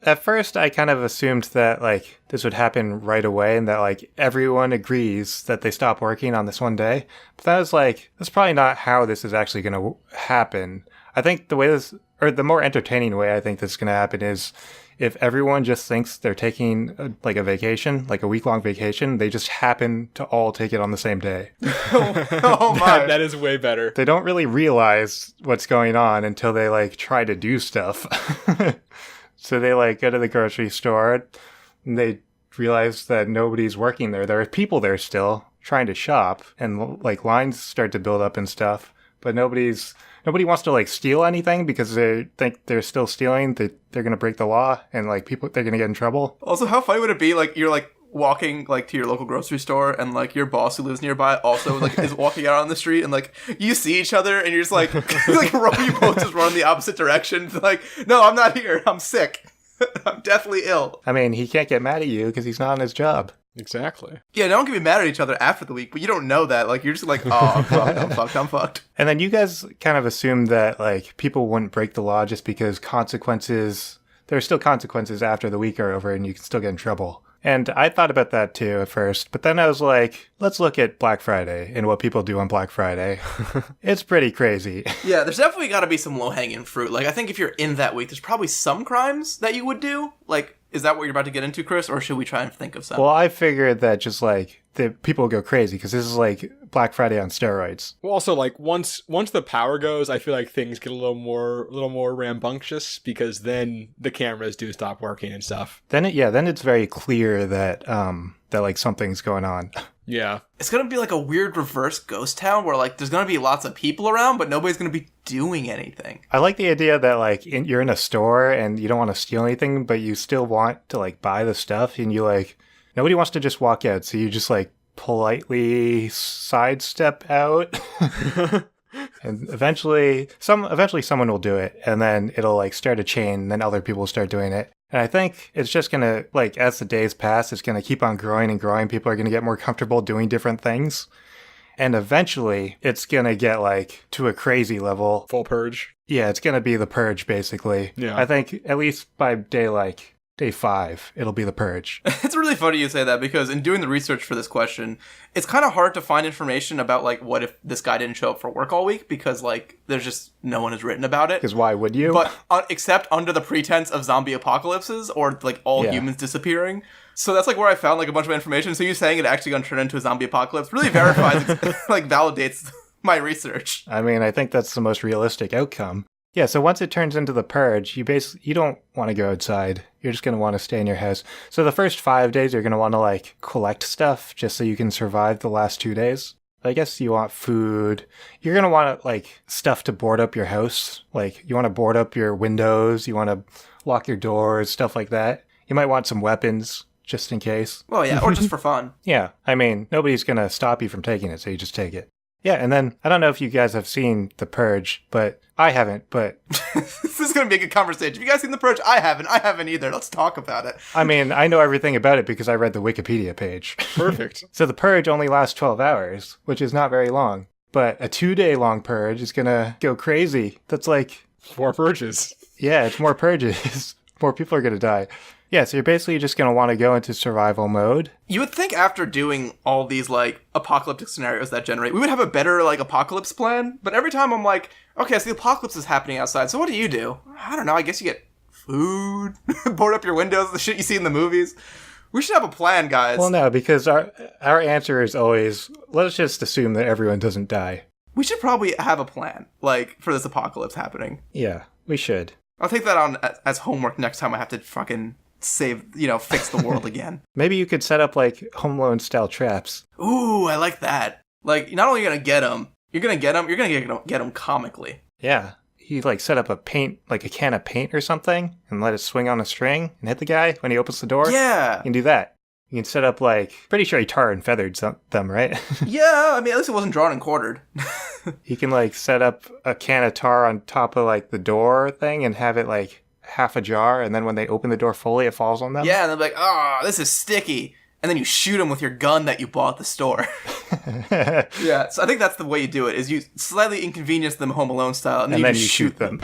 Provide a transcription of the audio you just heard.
At first, I kind of assumed that, like, this would happen right away and that, like, everyone agrees that they stop working on this one day. But that was like, that's probably not how this is actually going to happen. I think the way this, or the more entertaining way I think this is going to happen is if everyone just thinks they're taking, a vacation, like a week-long vacation, they just happen to all take it on the same day. Oh my. That is way better. They don't really realize what's going on until they, like, try to do stuff. So they, like, go to the grocery store and they realize that nobody's working there. There are people there still trying to shop and, like, lines start to build up and stuff. But nobody wants to, like, steal anything because they think they're still stealing. They're going to break the law and, like, they're going to get in trouble. Also, how funny would it be, like, you're, like, walking, like, to your local grocery store and, like, your boss who lives nearby also, like, is walking out on the street and, like, you see each other and you're just, like, you both just run in the opposite direction. Like, no, I'm not here. I'm sick. I'm deathly ill. I mean, he can't get mad at you because he's not on his job. Exactly. Yeah, don't get me mad at each other after the week, but you don't know that. Like, you're just like, oh, I'm fucked. And then you guys kind of assumed that, like, people wouldn't break the law just because there are still consequences after the week are over and you can still get in trouble. And I thought about that too at first, but then I was like, let's look at Black Friday and what people do on Black Friday. It's pretty crazy. Yeah, there's definitely got to be some low-hanging fruit. Like, I think if you're in that week, there's probably some crimes that you would do. Like, is that what you're about to get into, Chris, or should we try and think of some? Well, I figured that just, like, the people go crazy because this is, like, Black Friday on steroids. Well, also, like, once the power goes, I feel like things get a little more rambunctious because then the cameras do stop working and stuff. Then it's very clear that like something's going on. Yeah. It's going to be like a weird reverse ghost town where, like, there's going to be lots of people around, but nobody's going to be doing anything. I like the idea that, like, you're in a store and you don't want to steal anything, but you still want to, like, buy the stuff, and you, like, nobody wants to just walk out, so you just, like, politely sidestep out. And eventually someone will do it, and then it'll, like, start a chain, and then other people will start doing it. And I think it's just going to, like, as the days pass, it's going to keep on growing and growing. People are going to get more comfortable doing different things. And eventually, it's going to get, like, to a crazy level. Full purge. Yeah, it's going to be the purge, basically. Yeah. I think at least by day 5, it'll be the purge. It's really funny you say that because in doing the research for this question, it's kind of hard to find information about, like, what if this guy didn't show up for work all week because, like, there's just no one has written about it. Because why would you? But except under the pretense of zombie apocalypses or, like, all humans disappearing. So that's, like, where I found, like, a bunch of information. So you saying it actually going to turn into a zombie apocalypse really verifies, like, validates my research. I mean, I think that's the most realistic outcome. Yeah, so once it turns into the purge, you don't want to go outside. You're just going to want to stay in your house. So the first 5 days, you're going to want to, like, collect stuff just so you can survive the last 2 days. I guess you want food. You're going to want, like, stuff to board up your house. Like, you want to board up your windows. You want to lock your doors, stuff like that. You might want some weapons, just in case. Well, yeah, or just for fun. Yeah, I mean, nobody's going to stop you from taking it, so you just take it. Yeah, and then, I don't know if you guys have seen The Purge, but I haven't, but... This is going to be a good conversation. Have you guys seen The Purge? I haven't either. Let's talk about it. I mean, I know everything about it because I read the Wikipedia page. Perfect. So The Purge only lasts 12 hours, which is not very long. But a 2-day long purge is going to go crazy. That's like... 4 purges. Yeah, it's more purges. More people are going to die. Yeah, so you're basically just going to want to go into survival mode. You would think after doing all these, like, apocalyptic scenarios that generate, we would have a better, like, apocalypse plan. But every time I'm like, okay, so the apocalypse is happening outside, so what do? I don't know, I guess you get food, board up your windows, the shit you see in the movies. We should have a plan, guys. Well, no, because our answer is always, let's just assume that everyone doesn't die. We should probably have a plan, like, for this apocalypse happening. Yeah, we should. I'll take that on as homework next time I have to fucking... fix the world again. Maybe you could set up, like, Home Alone style traps. Ooh, I like that. Like, not only are you gonna get them, you're gonna get them comically. Yeah. You, like, set up a can of paint or something, and let it swing on a string, and hit the guy when he opens the door. Yeah. You can do that. You can set up, like, pretty sure he tar and feathered them, right? Yeah, I mean, at least it wasn't drawn and quartered. You can, like, set up a can of tar on top of, like, the door thing, and have it, like, half a jar, and then when they open the door fully, it falls on them. Yeah, and they're like, this is sticky. And then you shoot them with your gun that you bought at the store. Yeah, so I think that's the way you do it, is you slightly inconvenience them Home Alone style, and then you shoot them.